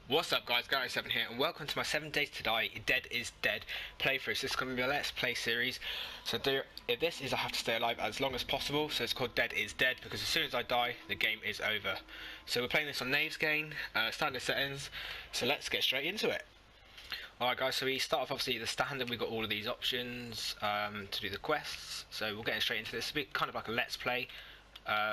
What's up guys, Gary7 here and welcome to my 7 Days to Die Dead is Dead playthrough. So this is going to be a Let's Play series. So this is I have to stay alive as long as possible, so it's called Dead is Dead because as soon as I die the game is over. So we're playing this on Knaves Gain, standard settings, so let's get straight into it. Alright guys, so we start off obviously the standard. We've got all of these options to do the quests, so we're getting straight into this. It's kind of like a Let's Play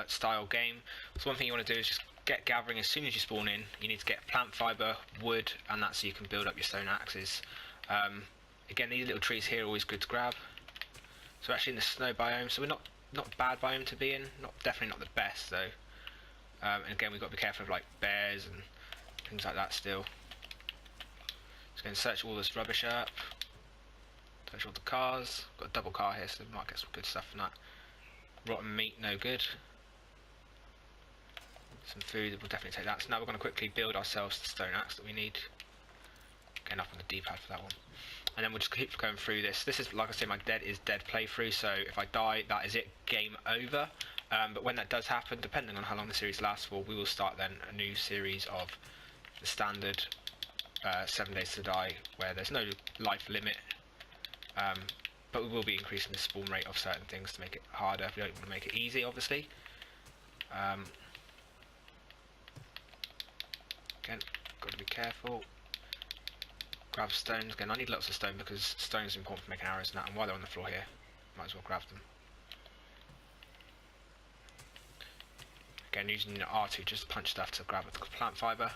style game. So one thing you want to do is just get gathering as soon as you spawn in. You need to get plant fibre, wood, and that's so you can build up your stone axes. Again, these little trees here are always good to grab. So actually in the snow biome, so we're not a bad biome to be in, definitely not the best though. And again, we've got to be careful of like bears and things like that still. Just going to search all this rubbish up. Search all the cars. Got a double car here, so we might get some good stuff from that. Rotten meat, no good. Some food, we'll definitely take that. So now we're going to quickly build ourselves the stone axe that we need. Getting up on the D-pad for that one. And then we'll just keep going through this. This is, like I say, my Dead is Dead playthrough, so if I die, that is it, game over. But when that does happen, depending on how long the series lasts for, we will start then a new series of the standard 7 Days to Die, where there's no life limit. But we will be increasing the spawn rate of certain things to make it harder. We don't want to make it easy, obviously. Again, got to be careful. Grab stones. Again, I need lots of stone because stone is important for making arrows and that, and while they're on the floor here, might as well grab them. Again, using the R2 just to punch stuff to grab the plant fibre.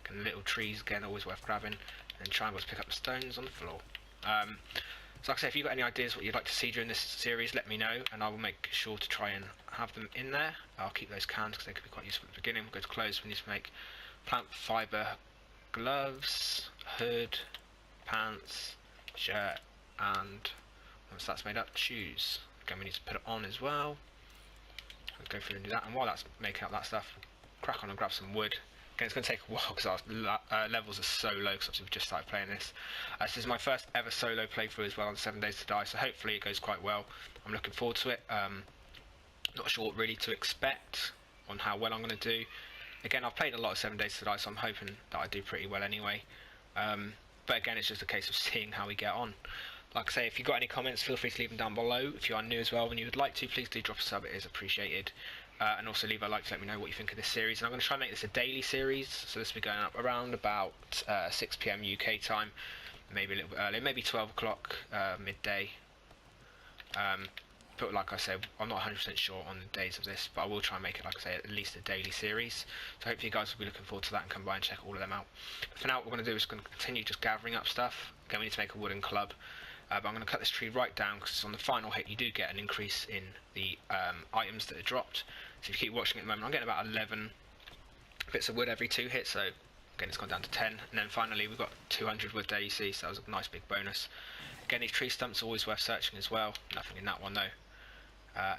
Again, little trees, again, always worth grabbing. And then triangles to pick up the stones on the floor. So like I say, if you've got any ideas what you'd like to see during this series, let me know and I will make sure to try and have them in there. I'll keep those cans because they could be quite useful at the beginning. We'll go to clothes. We need to make plant fibre gloves, hood, pants, shirt, and once that's made up, shoes. Again, we need to put it on as well. Let's go through and do that, and while that's making up that stuff, we'll crack on and grab some wood. Again, it's going to take a while because our levels are so low because obviously we've just started playing this. This is my first ever solo playthrough as well on 7 Days to Die, so hopefully it goes quite well. I'm looking forward to it. Not sure what really to expect on how well I'm going to do. Again, I've played a lot of 7 Days to Die, so I'm hoping that I do pretty well anyway. But again, it's just a case of seeing how we get on. Like I say, if you've got any comments, feel free to leave them down below. If you are new as well and you would like to, please do drop a sub, it is appreciated. And also leave a like to let me know what you think of this series. And I'm going to try and make this a daily series, so this will be going up around about 6 PM UK time, maybe a little bit earlier, maybe 12 o'clock, midday. But like I said, I'm not 100% sure on the days of this, but I will try and make it, like I say, at least a daily series. So hopefully you guys will be looking forward to that and come by and check all of them out. For now, what we're going to do is going to continue just gathering up stuff. Again, we need to make a wooden club. But I'm going to cut this tree right down because on the final hit you do get an increase in the items that are dropped. So if you keep watching at the moment, I'm getting about 11 bits of wood every 2 hits, so again it's gone down to 10. And then finally we've got 200 wood there, you see, so that was a nice big bonus. Again, these tree stumps are always worth searching as well. Nothing in that one though.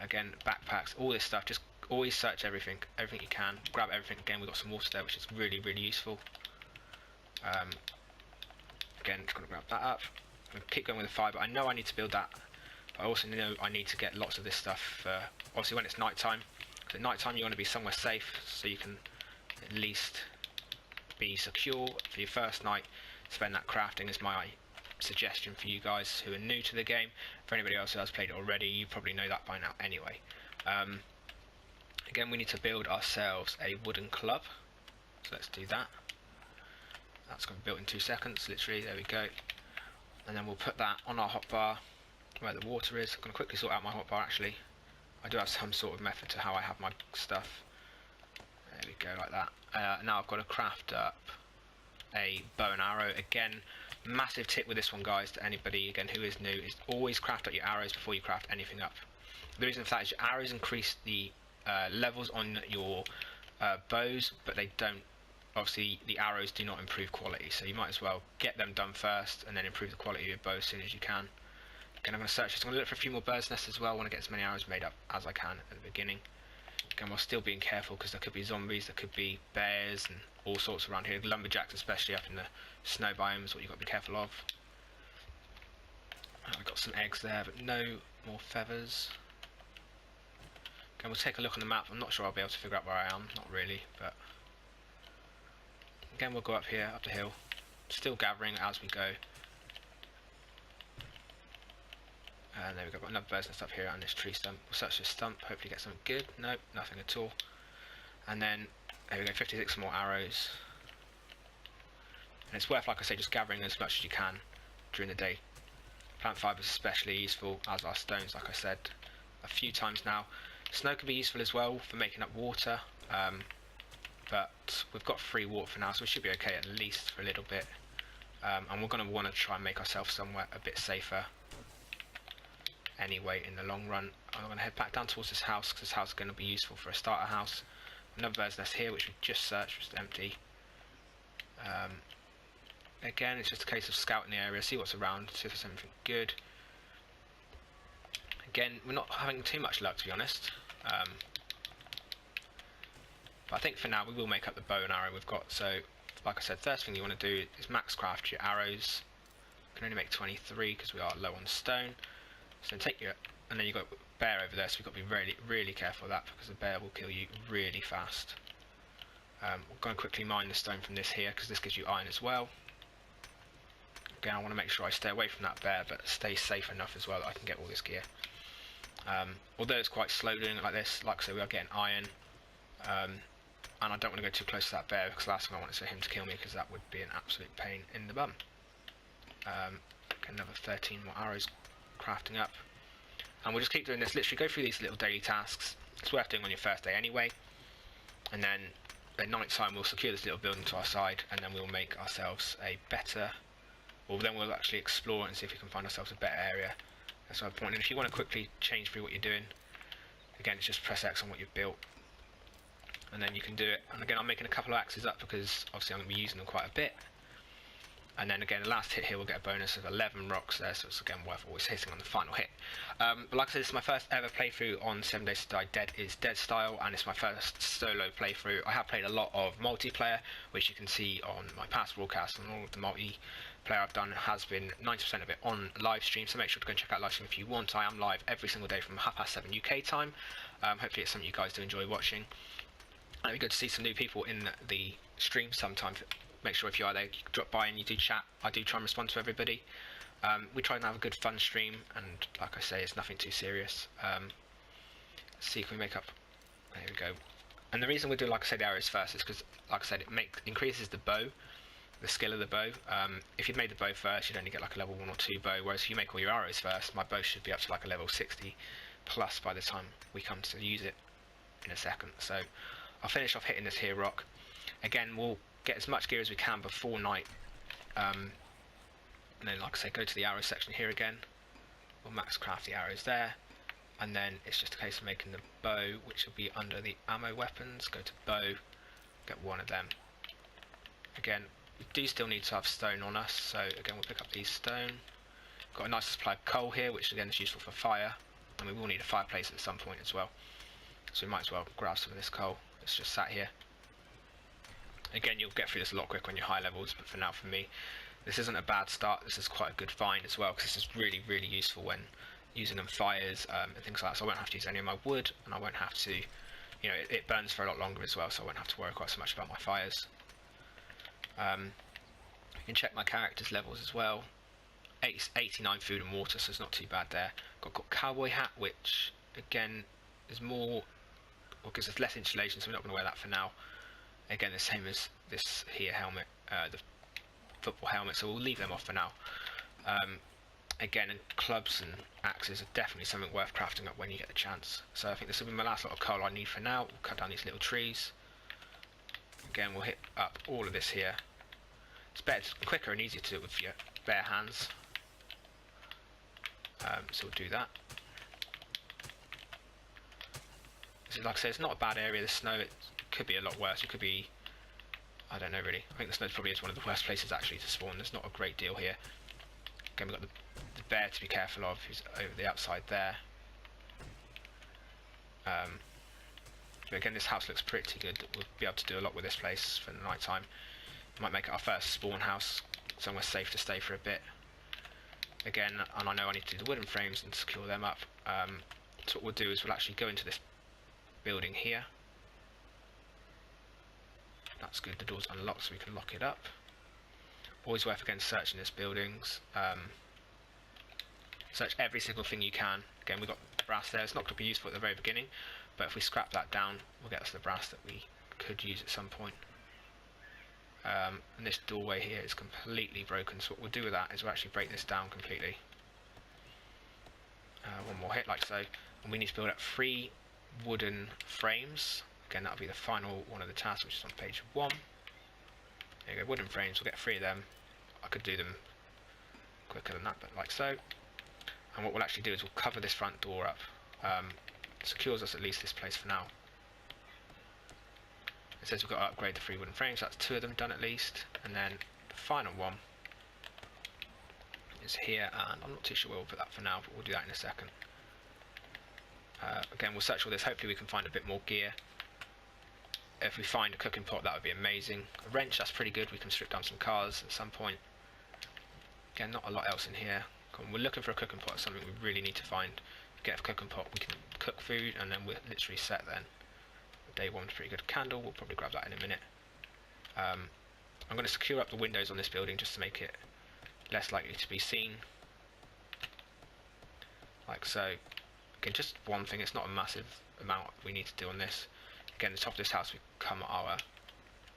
Again, backpacks, all this stuff, just always search everything you can, grab everything. Again, we've got some water there which is really useful. Again, just going to grab that up. I'm going to keep going with the fibre. I know I need to build that, but I also know I need to get lots of this stuff obviously when it's night time. So at night time you want to be somewhere safe so you can at least be secure for your first night. Spend that crafting is my suggestion for you guys who are new to the game. For anybody else who has played it already, you probably know that by now anyway. Again, we need to build ourselves a wooden club, so let's do that. That's going to be built in 2 seconds, literally. There we go. And then we'll put that on our hotbar where the water is. I'm going to quickly sort out my hotbar actually. I do have some sort of method to how I have my stuff. There we go, like that. Now I've got to craft up a bow and arrow. Again, massive tip with this one guys to anybody again who is new is always craft up your arrows before you craft anything up. The reason for that is your arrows increase the levels on your bows, but they don't, obviously the arrows do not improve quality, so you might as well get them done first and then improve the quality of your bow as soon as you can. Again, I'm going to search this. I'm going to look for a few more birds' nests as well. I want to get as many arrows made up as I can at the beginning. Again, while still being careful because there could be zombies, there could be bears and all sorts around here. Lumberjacks especially up in the snow biomes, what you've got to be careful of. I've got some eggs there, but no more feathers. Again, we'll take a look on the map. I'm not sure I'll be able to figure out where I am, not really, but Again, we'll go up here, up the hill, still gathering as we go. And there we go, got another bird's nest up here on this tree stump. We'll search this stump, hopefully get something good. Nope, nothing at all. And then, there we go, 56 more arrows. And it's worth, like I say, just gathering as much as you can during the day. Plant fibers especially useful, as are stones, like I said a few times now. Snow can be useful as well for making up water, but we've got free water for now, so we should be okay at least for a little bit. And we're going to want to try and make ourselves somewhere a bit safer anyway in the long run. I'm going to head back down towards this house, because this house is going to be useful for a starter house. Another bird's nest here, which we just searched, which is empty. Again, it's just a case of scouting the area, see what's around, see if there's anything good. Again, we're not having too much luck, to be honest. But I think for now we will make up the bow and arrow we've got. So, like I said, first thing you want to do is max craft your arrows. You can only make 23 because we are low on stone. So then take your, and then you've got bear over there, so we've got to be really, really careful of that, because the bear will kill you really fast. We're going to quickly mine the stone from this here, because this gives you iron as well. Again, I want to make sure I stay away from that bear, but stay safe enough as well that I can get all this gear. Although it's quite slow doing it like this, like I say, we are getting iron. And I don't want to go too close to that bear, because the last thing I want is for him to kill me, because that would be an absolute pain in the bum. Okay, another 13 more arrows crafting up. And we'll just keep doing this, literally go through these little daily tasks. It's worth doing on your first day anyway. And then at night time we'll secure this little building to our side, and then we'll make ourselves a better, or then we'll actually explore and see if we can find ourselves a better area. That's my point. And if you want to quickly change through what you're doing, again, it's just press X on what you've built, and then you can do it. And again, I'm making a couple of axes up because obviously I'm going to be using them quite a bit. And then again, the last hit here will get a bonus of 11 rocks there, so it's again worth always hitting on the final hit. But like I said, this is my first ever playthrough on 7 Days to Die Dead is Dead style, and it's my first solo playthrough. I have played a lot of multiplayer, which you can see on my past broadcasts, and all of the multiplayer I've done has been 90% of it on live stream, so make sure to go and check out live stream if you want. I am live every single day from 7:30 UK time. Hopefully it's something you guys do enjoy watching. It'd be good to see some new people in the stream sometime. Make sure if you are there, you drop by and you do chat. I do try and respond to everybody. We try and have a good fun stream, and like I say, it's nothing too serious. Let's see if we make up. There we go. And the reason we do, like I said, the arrows first is because, like I said, it increases the bow, the skill of the bow. If you'd made the bow first, you'd only get like a level 1 or 2 bow, whereas if you make all your arrows first, my bow should be up to like a level 60 plus by the time we come to use it in a second. So I'll finish off hitting this here rock. Again, we'll get as much gear as we can before night, and then, like I say, go to the arrow section here again. We'll max craft the arrows there, and then it's just a case of making the bow, which will be under the ammo weapons. Go to bow, get one of them. Again, we do still need to have stone on us, so again we'll pick up these stone. Got a nice supply of coal here, which again is useful for fire, and we will need a fireplace at some point as well, so we might as well grab some of this coal. It's just sat here. Again, you'll get through this a lot quicker when you're high levels, but for now, for me, this isn't a bad start. This is quite a good find as well, because this is really, really useful when using on fires and things like that. So I won't have to use any of my wood, and I won't have to, you know, it burns for a lot longer as well, so I won't have to worry quite so much about my fires. You can check my character's levels as well. 89 food and water, so it's not too bad there. Got cowboy hat, which again is more, or gives us less insulation, so we're not going to wear that for now. Again, the same as this here helmet, the football helmet, so we'll leave them off for now. Again, clubs and axes are definitely something worth crafting up when you get the chance. So I think this will be my last lot of coal I need for now. We'll cut down these little trees. Again, we'll hit up all of this here. It's better, quicker and easier to do it with your bare hands. So we'll do that. So like I said, it's not a bad area, the snow. It could be a lot worse. It could be, I don't know really. I think the snow probably is one of the worst places actually to spawn. There's not a great deal here. Again, we've got the bear to be careful of, who's over the outside there. But again, this house looks pretty good. We'll be able to do a lot with this place for the night time. Might make it our first spawn house, somewhere safe to stay for a bit. Again, and I know I need to do the wooden frames and secure them up. So what we'll do is we'll actually go into this building here. That's good, the door's unlocked so we can lock it up. Always worth again searching this buildings. Search every single thing you can. Again, we've got brass there. It's not going to be useful at the very beginning, but if we scrap that down, we'll get us the brass that we could use at some point. And this doorway here is completely broken, so what we'll do with that is we'll actually break this down completely. One more hit like so, and we need to build up 3 wooden frames. Again, that'll be the final one of the tasks, which is on page 1. There you go, wooden frames. We'll get 3 of them. I could do them quicker than that, but like so. And what we'll actually do is we'll cover this front door up. Secures us at least this place for now. It says we've got to upgrade the 3 wooden frames. That's 2 of them done at least. And then the final one is here, and I'm not too sure where we'll put that for now, but we'll do that in a second. Again, we'll search all this. Hopefully we can find a bit more gear. If we find a cooking pot, that would be amazing. A wrench, that's pretty good. We can strip down some cars at some point. Again, not a lot else in here. We're looking for a cooking pot, something we really need to find. Get a cooking pot, we can cook food, and then we're literally set then. Day 1's pretty good. Candle, we'll probably grab that in a minute. I'm going to secure up the windows on this building just to make it less likely to be seen. Like so. Again, just one thing, it's not a massive amount we need to do on this. Again, the top of this house will become our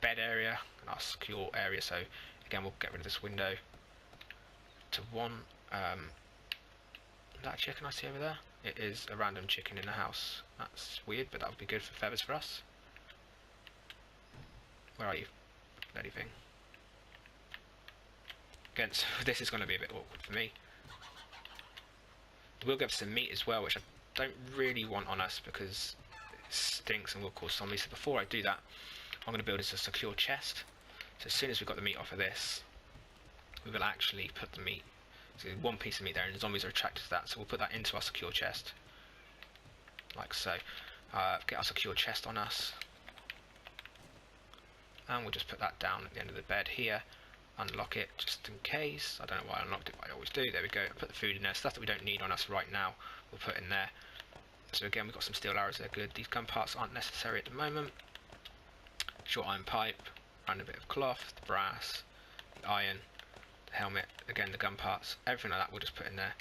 bed area and our secure area, so again we'll get rid of this window to 1. Is that a chicken I see over there? It is a random chicken in the house. That's weird, but that would be good for feathers for us. Where are you? Bloody thing. Again, so this is going to be a bit awkward for me. We'll get some meat as well, which I don't really want on us because it stinks and will cause zombies. So before I do that, I'm going to build us a secure chest. So as soon as we've got the meat off of this, we will actually put the meat. So there's 1 piece of meat there, and the zombies are attracted to that. So we'll put that into our secure chest, like so. Get our secure chest on us, and we'll just put that down at the end of the bed here. Unlock it just in case. I don't know why I unlocked it, but I always do. There we go. Put the food in there. Stuff that we don't need on us right now, we'll put in there. So again, we've got some steel arrows there. Good. These gun parts aren't necessary at the moment. Short iron pipe, random bit of cloth, the brass, the iron, the helmet. Again, the gun parts, everything like that. We'll just put in there.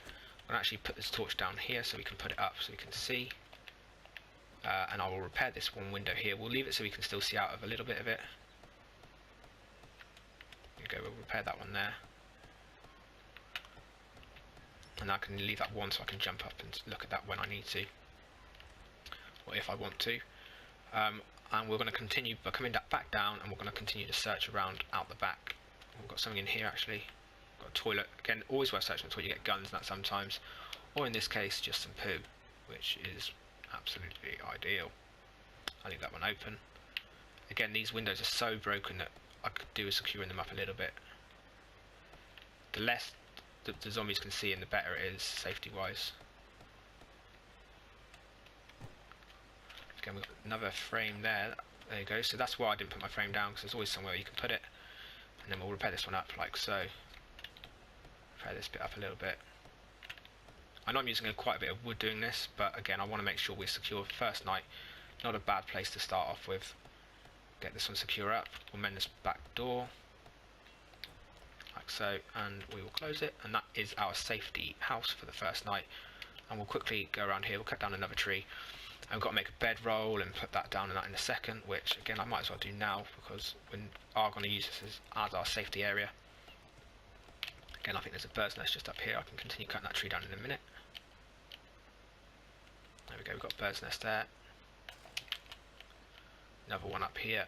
I'll actually put this torch down here so we can put it up so we can see. And I will repair this one window here. We'll leave it so we can still see out of a little bit of it. Go, we'll repair that one there, and I can leave that one so I can jump up and look at that when I need to, or if I want to. And we're going to continue by coming back down, and we're going to continue to search around out the back. We've got something in here actually. Got a toilet. Again, always worth searching until you get guns and that sometimes, or in this case just some poo, which is absolutely ideal. I'll leave that one open. Again, these windows are so broken that I could do with securing them up a little bit. The less the zombies can see in, the better it is safety wise. Again, we've got another frame there. There you go. So that's why I didn't put my frame down, because there's always somewhere you can put it. And then we'll repair this one up like so. Repair this bit up a little bit. I know I'm using quite a bit of wood doing this, but again, I want to make sure we're secure first night. Not a bad place to start off with. Get this one secure up. We'll mend this back door like so, and we will close it, and that is our safety house for the first night. And we'll quickly go around here. We'll cut down another tree, and we've got to make a bedroll and put that down and that in a second, which again I might as well do now because we are going to use this as our safety area. Again, I think there's a bird's nest just up here. I can continue cutting that tree down in a minute. There we go, we've got a bird's nest there. Another one up here.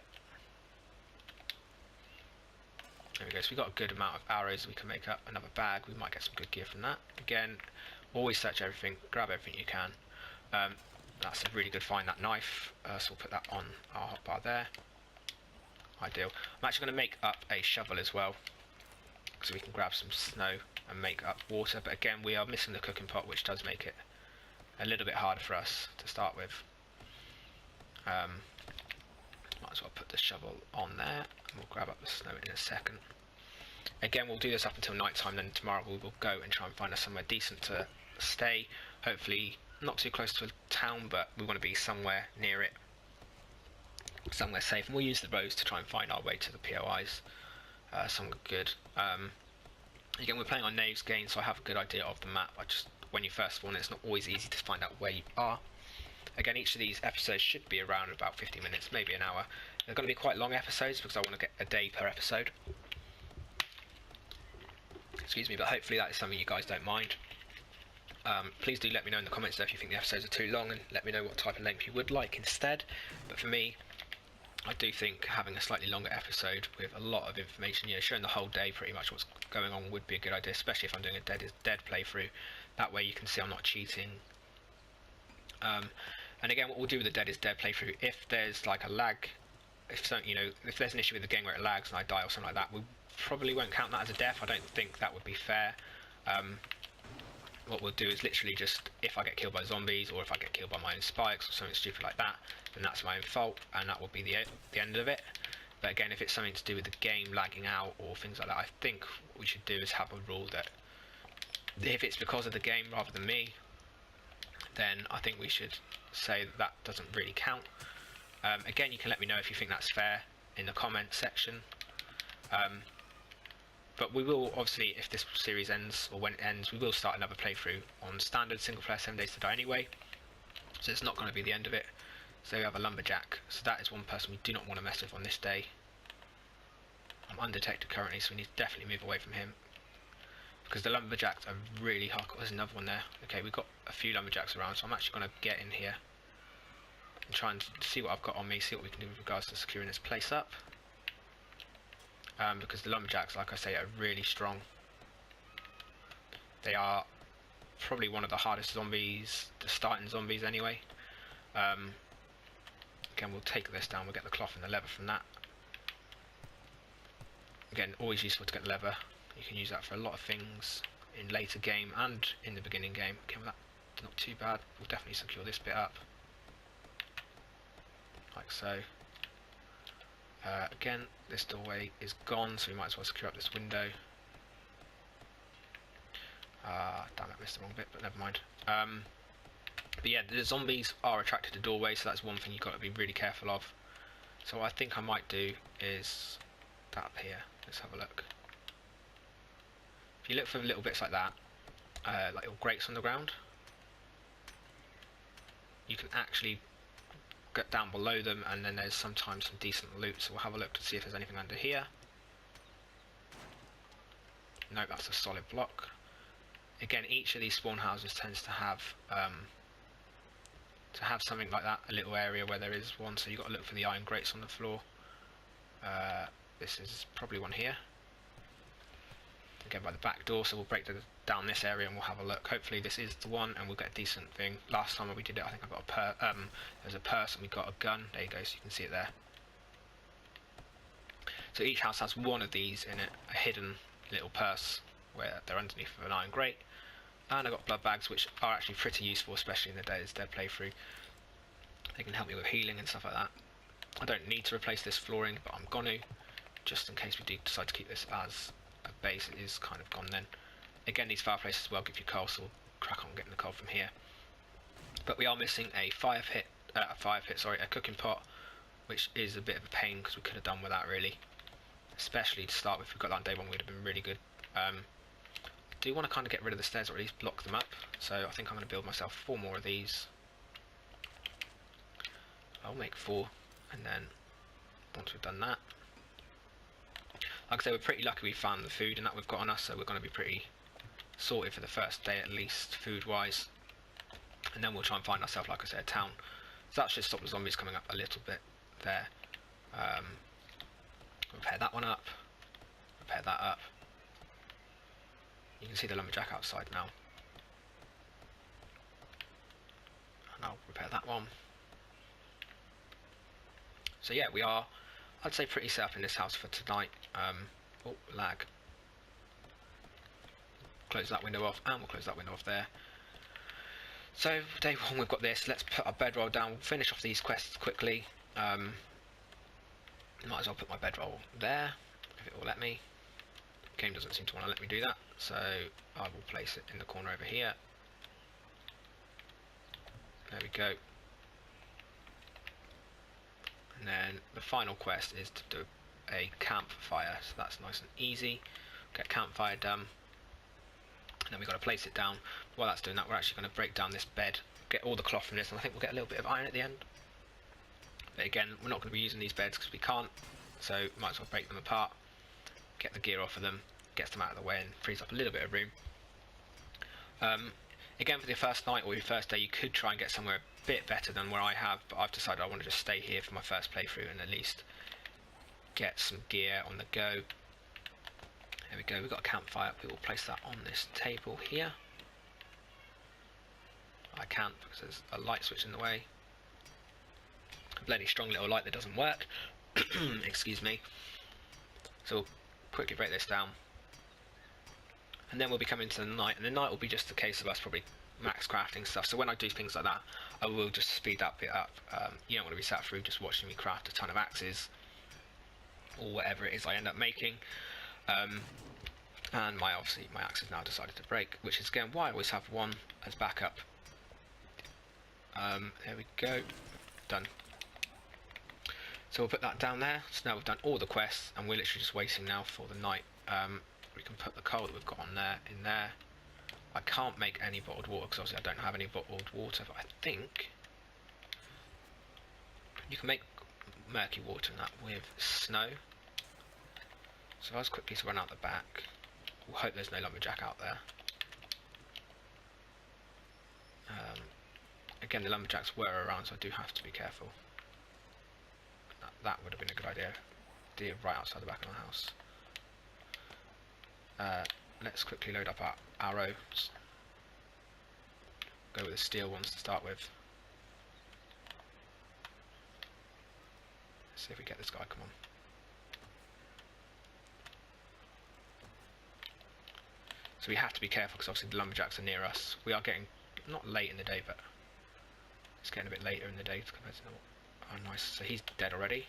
There we go, so we've got a good amount of arrows we can make up. Another bag, we might get some good gear from that. Again, always search everything, grab everything you can. That's a really good find, that knife. So we'll put that on our hotbar there. Ideal. I'm actually going to make up a shovel as well, so we can grab some snow and make up water. But again, we are missing the cooking pot, which does make it a little bit harder for us to start with. Might as well put the shovel on there, and we'll grab up the snow in a second. Again, we'll do this up until night time, then tomorrow we will go and try and find us somewhere decent to stay. Hopefully not too close to a town, but we want to be somewhere near it. somewhere safe, and we'll use the roads to try and find our way to the POIs. Somewhere good. Again, we're playing on Knavesgain, so I have a good idea of the map. When you first spawn, it's not always easy to find out where you are. Again, each of these episodes should be around about 50 minutes, maybe an hour. They're going to be quite long episodes because I want to get a day per episode. Excuse me, but hopefully that is something you guys don't mind. Please do let me know in the comments if you think the episodes are too long, and let me know what type of length you would like instead. But for me, I do think having a slightly longer episode with a lot of information, showing the whole day pretty much what's going on would be a good idea, especially if I'm doing a dead playthrough. That way you can see I'm not cheating. And again, what we'll do with the dead is dead playthrough, if there's like a lag, if there's an issue with the game where it lags and I die or something like that, we probably won't count that as a death. I don't think that would be fair. What we'll do is literally just, if I get killed by zombies or if I get killed by my own spikes or something stupid like that, then that's my own fault and that will be the end of it. But again, if it's something to do with the game lagging out or things like that, I think what we should do is have a rule that if it's because of the game rather than me, then I think we should say that doesn't really count. Again, you can let me know if you think that's fair in the comment section. But we will, obviously, if this series ends, or when it ends, we will start another playthrough on standard single player 7 Days to Die anyway, so it's not going to be the end of it. So we have a lumberjack, so that is one person we do not want to mess with on this day. I'm undetected currently, so we need to definitely move away from him, because the lumberjacks are really hardcore. There's another one there. Okay, we've got a few lumberjacks around, so I'm actually going to get in here and try and see what I've got on me, see what we can do with regards to securing this place up. Because the lumberjacks, like I say, are really strong. They are probably one of the hardest zombies, the starting zombies anyway. Again, we'll take this down, we'll get the cloth and the leather from that. Again, always useful to get leather. You can use that for a lot of things in later game and in the beginning game. Okay, well, that's not too bad. We'll definitely secure this bit up, like so. Again, this doorway is gone, so we might as well secure up this window. Damn it, missed the wrong bit, but never mind. But yeah, the zombies are attracted to doorways, so that's one thing you've got to be really careful of. So what I think I might do is that up here. Let's have a look. If you look for little bits like that, like little grates on the ground, you can actually get down below them, and then there's sometimes some decent loot, so we'll have a look to see if there's anything under here. Nope, that's a solid block. Again, each of these spawn houses tends to have something like that, a little area where there is one, so you've got to look for the iron grates on the floor. This is probably one here. Again, by the back door, so we'll break down this area and we'll have a look. Hopefully this is the one and we'll get a decent thing. Last time when we did it, I think I got there was a purse and we got a gun. There you go, so you can see it there. So each house has one of these in it, a hidden little purse where they're underneath of an iron grate. And I got blood bags, which are actually pretty useful, especially in the dead playthrough. They can help me with healing and stuff like that. I don't need to replace this flooring, but I'm gonna, just in case we do decide to keep this as a base. It is kind of gone then. Again, these fireplaces as well give you coal, so we'll crack on getting the coal from here. But we are missing a a cooking pot, which is a bit of a pain because we could have done with that really. Especially to start with, if we got that on day one, would have been really good. I do want to kind of get rid of the stairs, or at least block them up. So I think I'm going to build myself 4 more of these. I'll make 4, and then once we've done that, like I say, we're pretty lucky we found the food and that we've got on us, so we're going to be pretty sorted for the first day at least, food-wise. And then we'll try and find ourselves, like I said, a town. So that should stop the zombies coming up a little bit there. Repair that one up. Repair that up. You can see the lumberjack outside now. And I'll repair that one. So yeah, we are, I'd say, pretty set up in this house for tonight. Oh, lag. Close that window off, and we'll close that window off there. So, day 1 we've got this. Let's put our bedroll down. We'll finish off these quests quickly. Might as well put my bedroll there, if it will let me. The game doesn't seem to want to let me do that, so I will place it in the corner over here. There we go. And then the final quest is to do a campfire, so that's nice and easy. Get campfire done, and then we've got to place it down. While that's doing that, we're actually going to break down this bed, get all the cloth from this, and I think we'll get a little bit of iron at the end. But again, we're not going to be using these beds because we can't, so might as well break them apart, get the gear off of them, gets them out of the way and frees up a little bit of room. Again, for the first night or your first day, you could try and get somewhere a bit better than where I have, but I've decided I want to just stay here for my first playthrough and at least get some gear on the go. There we go, we've got a campfire. We will place that on this table here. I can't because there's a light switch in the way. A bloody strong little light that doesn't work. Excuse me. So we'll quickly break this down. And then we'll be coming to the night, and the night will be just a case of us probably max crafting stuff. So when I do things like that, I will just speed it up. You don't want to be sat through just watching me craft a ton of axes or whatever it is I end up making. And obviously my axe has now decided to break, which is again why I always have one as backup. There we go, done. So we'll put that down there. So now we've done all the quests, and we're literally just waiting now for the night. We can put the coal that we've got on there in there. I can't make any bottled water because obviously I don't have any bottled water, but I think you can make murky water in that with snow. So I'll just quickly run out the back. We'll hope there's no lumberjack out there. Again, the lumberjacks were around, so I do have to be careful. That would have been a good idea. Deer right outside the back of my house. Let's quickly load up our arrows. Go with the steel ones to start with. Let's see if we get this guy, come on. So we have to be careful because obviously the lumberjacks are near us. We are getting, not late in the day, but it's getting a bit later in the day compared to normal. Oh nice, so he's dead already.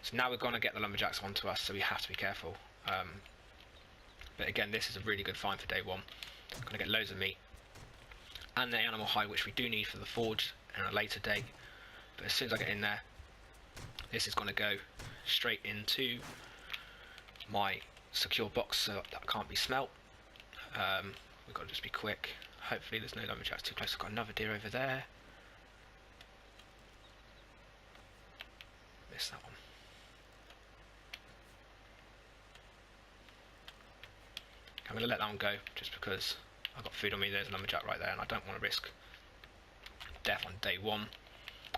So now we're going to get the lumberjacks onto us, so we have to be careful. But again, this is a really good find for day one. I'm going to get loads of meat and the animal hide, which we do need for the forge in a later day. But as soon as I get in there, this is going to go straight into my secure box so that can't be smelt. We've got to just be quick. Hopefully there's no lumberjacks too close. I've got another deer over there. Missed that one. I'm going to let that one go just because I've got food on me. There's a lumberjack right there and I don't want to risk death on day one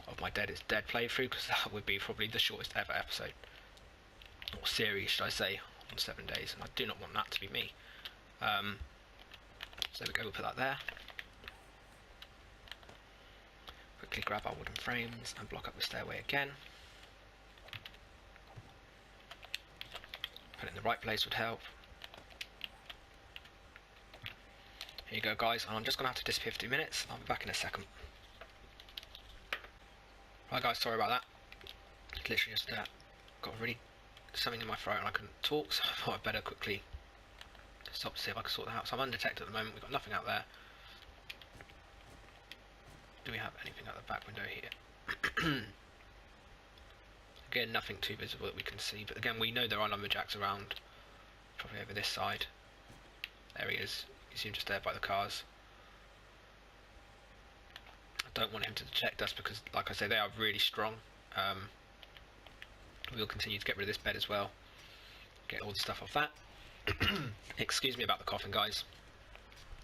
of my Dead is Dead playthrough, because that would be probably the shortest ever episode, or series should I say, on 7 days, and I do not want that to be me. So there we go, we'll put that there. Quickly grab our wooden frames and block up the stairway again. Put it in the right place would help. Here you go guys, and I'm just going to have to disappear for 2 minutes. I'll be back in a second. Right guys, sorry about that. It's literally just got really something in my throat and I couldn't talk, so I thought I'd better quickly stop to see if I can sort that out. So I'm undetected at the moment, we've got nothing out there. Do we have anything out the back window here? Again, nothing too visible that we can see, but again we know there are lumberjacks around, probably over this side. There he is, you see him just there by the cars. I don't want him to detect us because, like I say, they are really strong. We'll continue to get rid of this bed as well, get all the stuff off that. Excuse me about the coughing guys,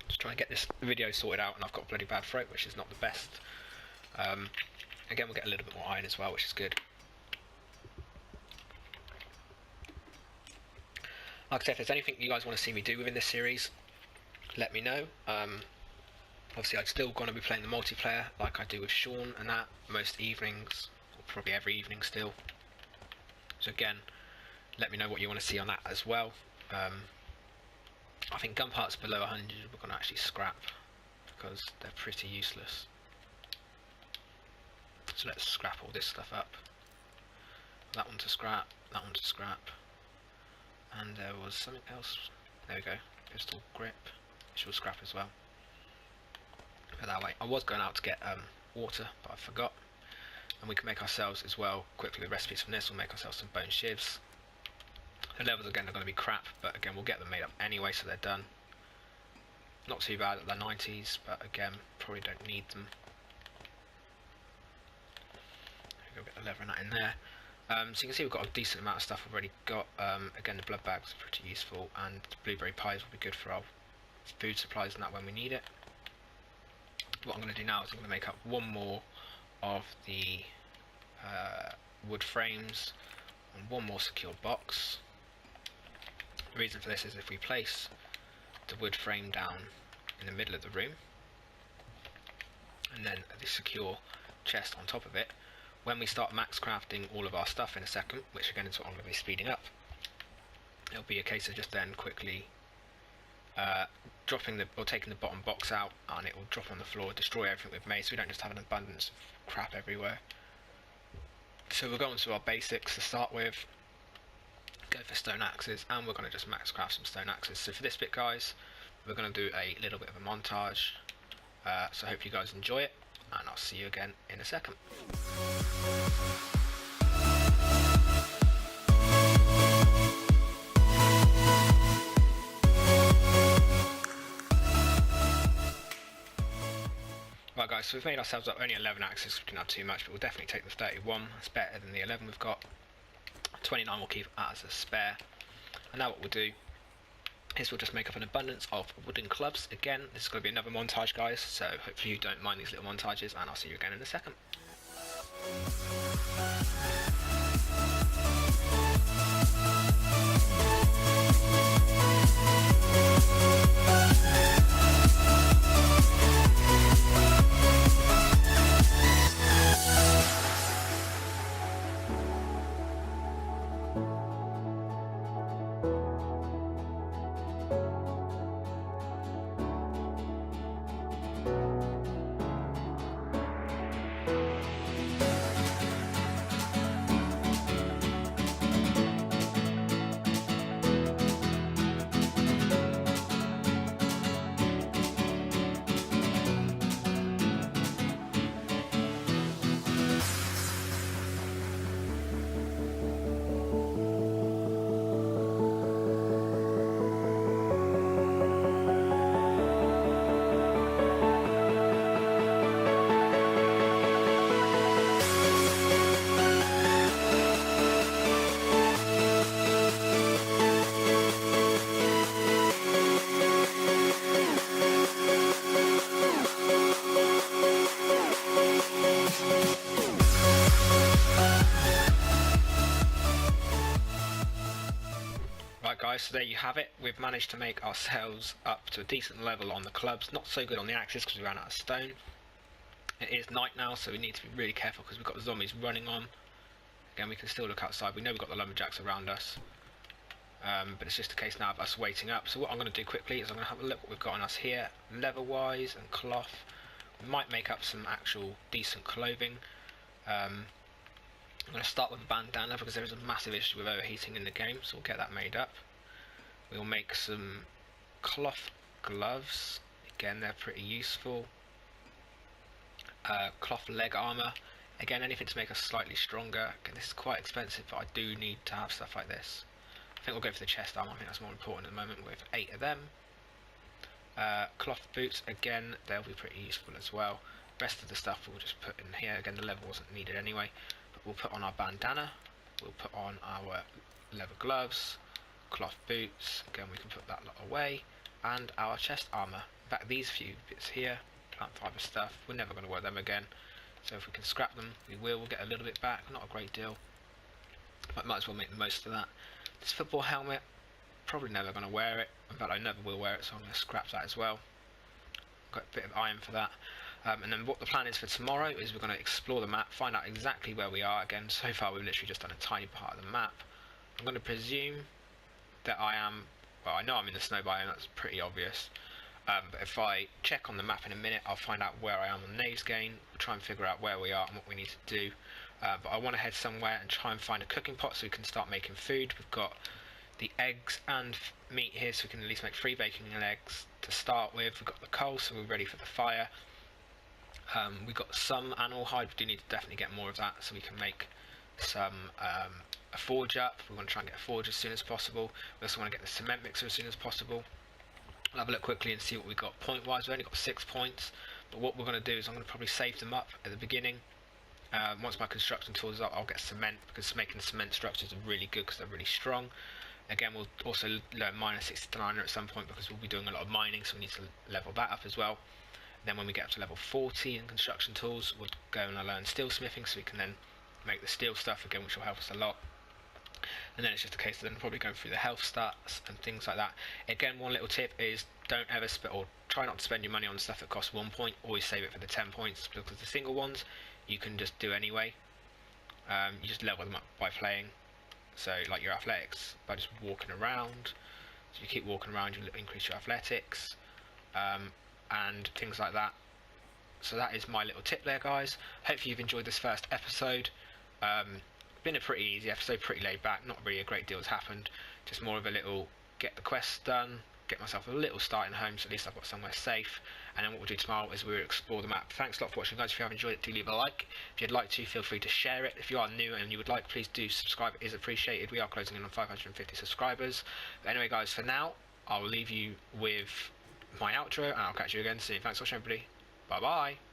just trying to get this video sorted out, and I've got a bloody bad throat, which is not the best. Again, we'll get a little bit more iron as well, which is good. Like I said, if there's anything you guys want to see me do within this series, let me know. Obviously I'm still going to be playing the multiplayer like I do with Sean and that most evenings, or probably every evening still. So again, let me know what you want to see on that as well. I think gun parts below 100 we're going to actually scrap because they're pretty useless. So let's scrap all this stuff up. That one to scrap, that one to scrap. And there was something else. There we go, pistol grip, which will scrap as well. Put that way. I was going out to get water, but I forgot. and we can make ourselves as well, quickly the recipes from this, we'll make ourselves some bone shivs. The levels again are going to be crap, but again we'll get them made up anyway, so they're done. Not too bad at the 90s, but again, probably don't need them. Go get the leather and that in there. So you can see we've got a decent amount of stuff already got. Again, the blood bags are pretty useful, and the blueberry pies will be good for our food supplies and that when we need it. What I'm going to do now is I'm going to make up one more of the wood frames and one more secure box. The reason for this is if we place the wood frame down in the middle of the room and then the secure chest on top of it, when we start max crafting all of our stuff in a second, which again is what I'm going to be speeding up, it'll be a case of just then quickly dropping or taking the bottom box out, and it will drop on the floor, destroy everything we've made, so we don't just have an abundance of crap everywhere. So we'll go on to our basics to start with, go for stone axes, and we're going to just max craft some stone axes. So for this bit, guys, we're going to do a little bit of a montage, so I hope you guys enjoy it, and I'll see you again in a second. Right guys, so we've made ourselves up only 11 axes, we didn't have too much, but we'll definitely take the 31, it's better than the 11 we've got. 29 we'll keep as a spare. And now what we'll do is we'll just make up an abundance of wooden clubs. Again, this is going to be another montage, guys, so hopefully you don't mind these little montages, and I'll see you again in a second. Guys, so there you have it. We've managed to make ourselves up to a decent level on the clubs. Not so good on the axes because we ran out of stone. It is night now, so we need to be really careful because we've got the zombies running on. Again, we can still look outside. We know we've got the lumberjacks around us, but it's just a case now of us waiting up. So what I'm going to do quickly is I'm going to have a look what we've got on us here, leather wise and cloth. We might make up some actual decent clothing. I'm going to start with a bandana because there is a massive issue with overheating in the game, so we'll get that made up. We'll make some cloth gloves, again they're pretty useful. Cloth leg armour, again anything to make us slightly stronger. Again, this is quite expensive, but I do need to have stuff like this. I think we'll go for the chest armour, I think that's more important at the moment with 8 of them. Cloth boots, again they'll be pretty useful as well. Rest of the stuff we'll just put in here, again the leather wasn't needed anyway. But we'll put on our bandana, we'll put on our leather gloves, cloth boots, again we can put that lot away, and our chest armour. In fact, these few bits here, plant fibre stuff, we're never going to wear them again, so if we can scrap them we will. We'll get a little bit back, not a great deal, but might as well make the most of that. This football helmet, probably never going to wear it, in fact I never will wear it, so I'm going to scrap that as well. Got a bit of iron for that. And then what the plan is for tomorrow is we're going to explore the map, find out exactly where we are. Again, so far we've literally just done a tiny part of the map. I'm going to presume that I am, well I know I'm in the snow biome, that's pretty obvious, but if I check on the map in a minute I'll find out where I am on Knavesgain, we'll try and figure out where we are and what we need to do, but I want to head somewhere and try and find a cooking pot so we can start making food. We've got the eggs and meat here, so we can at least make 3 bacon and eggs to start with. We've got the coal, so we're ready for the fire. We got some animal hide. We do need to definitely get more of that so we can make some a forge up. We want to try and get a forge as soon as possible. We also want to get the cement mixer as soon as possible. I'll have a look quickly and see what we've got point wise. We've only got 6 points, but what we're going to do is I'm going to probably save them up at the beginning. Once my construction tools are up, I'll get cement, because making cement structures are really good because they're really strong. Again, we'll also learn miner 69 at some point because we'll be doing a lot of mining, so we need to level that up as well. Then when we get up to level 40 in construction tools, we'll go and learn steel smithing, so we can then make the steel stuff again, which will help us a lot. And then it's just a case of then probably going through the health stats and things like that. Again, one little tip is don't ever spend, or try not to spend your money on stuff that costs 1 point. Always save it for the 10 points, because the single ones you can just do anyway. You just level them up by playing. So like your athletics, by just walking around. So you keep walking around, you increase your athletics, and things like that. So that is my little tip there, guys. Hopefully you've enjoyed this first episode. Been a pretty easy episode, pretty laid back, not really a great deal has happened, just more of a little get the quests done, get myself a little starting home, so at least I've got somewhere safe. And then what we'll do tomorrow is we'll explore the map. Thanks a lot for watching, guys. If you have enjoyed it, do leave a like. If you'd like to, feel free to share it. If you are new and you would like, please do subscribe, it is appreciated. We are closing in on 550 subscribers. But anyway, guys, for now I'll leave you with my outro and I'll catch you again soon. Thanks for watching, everybody. Bye bye.